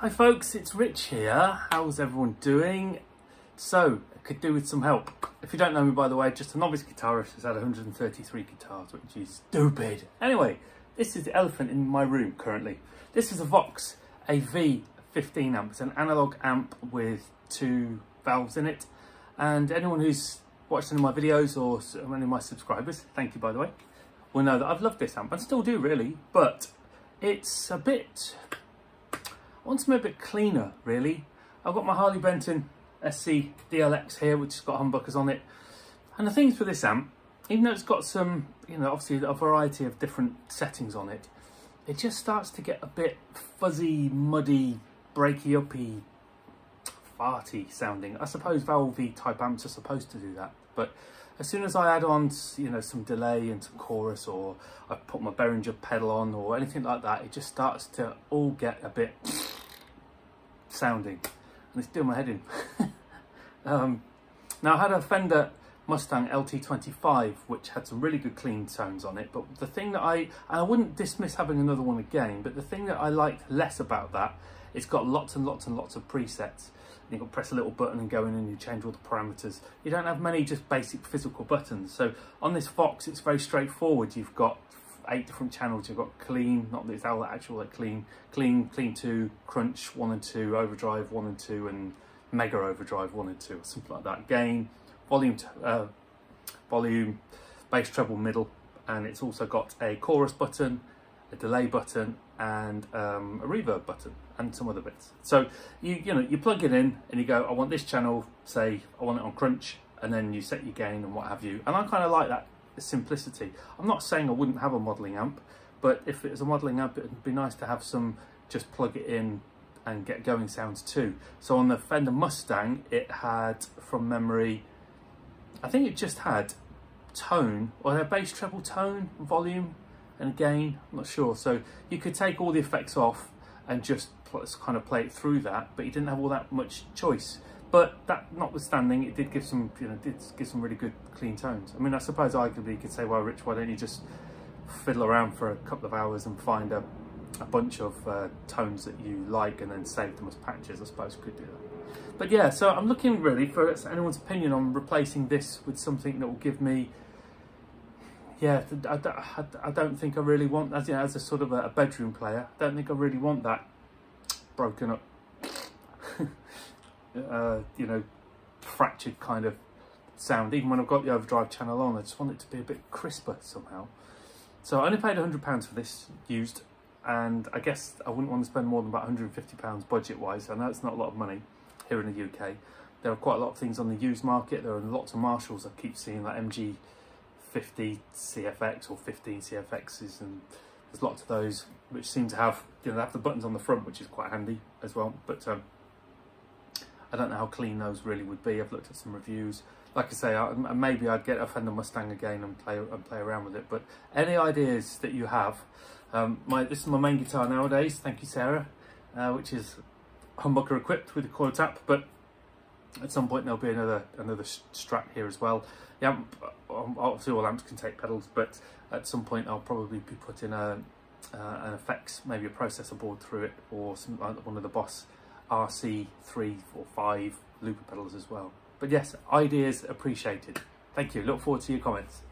Hi folks, it's Rich here. How's everyone doing? So, I could do with some help. If you don't know me, by the way, just a novice guitarist who's had 133 guitars, which is stupid. Anyway, this is the elephant in my room currently. This is a Vox AV15 amp. It's an analog amp with 2 valves in it. And anyone who's watched any of my videos or any of my subscribers, thank you by the way, will know that I've loved this amp and still do really, but it's a bit... I want something a bit cleaner, really. I've got my Harley Benton SC DLX here, which has got humbuckers on it. And the things for this amp, even though it's got some, you know, obviously a variety of different settings on it, it just starts to get a bit fuzzy, muddy, breaky-uppy, farty sounding. I suppose valve-y type amps are supposed to do that, but as soon as I add on, you know, some delay and some chorus, or I put my Behringer pedal on or anything like that, it just starts to all get a bit sounding, and it's doing my head in. Now I had a Fender Mustang LT25 which had some really good clean tones on it, but the thing that and I wouldn't dismiss having another one again, but the thing that I liked less about that, it's got lots and lots and lots of presets. You've got to press a little button and go in and you change all the parameters. You don't have many just basic physical buttons. So on this Vox, it's very straightforward. You've got 8 different channels. You've got clean, not the actual like clean, clean 2, crunch 1 and 2, overdrive 1 and 2, and mega overdrive 1 and 2, or something like that. Gain, volume, bass, treble, middle, and it's also got a chorus button, a delay button, and a reverb button, and some other bits. So you plug it in and you go, I want this channel, say I want it on crunch, and then you set your gain and what have you. And I kind of like that simplicity. I'm not saying I wouldn't have a modelling amp, but if it was a modelling amp, it would be nice to have some just plug it in and get going sounds too. So on the Fender Mustang, it had, from memory, I think it just had tone, or a bass, treble, tone, volume, and gain, I'm not sure. So you could take all the effects off and just kind of play it through that, but you didn't have all that much choice. But that notwithstanding, it did give some, really good clean tones. I mean, I suppose arguably you could say, well, Rich, why don't you just fiddle around for a couple of hours and find a bunch of tones that you like and then save them as patches? I suppose you could do that. But yeah, so I'm looking really for anyone's opinion on replacing this with something that will give me, yeah, I don't think I really want, as a sort of a bedroom player, I don't think I really want that broken up, fractured kind of sound. Even when I've got the overdrive channel on, I just want it to be a bit crisper somehow. So I only paid £100 for this used, and I guess I wouldn't want to spend more than about £150 budget-wise. I know it's not a lot of money here in the UK. There are quite a lot of things on the used market. There are lots of Marshalls I keep seeing, like MG50 CFX or 15 CFXs, and there's lots of those which seem to have, they have the buttons on the front, which is quite handy as well. But I don't know how clean those really would be. I've looked at some reviews. Like I say, maybe I'd get a Fender Mustang again and play around with it. But any ideas that you have? This is my main guitar nowadays. Thank you, Sarah, which is humbucker equipped with a coil tap. But at some point there'll be another Strat here as well. The amp, obviously all amps can take pedals, but at some point I'll probably be putting an effects, maybe a processor board through it, or something like one of the Boss RC 3 or 5 looper pedals as well. But yes, ideas appreciated. Thank you. Look forward to your comments.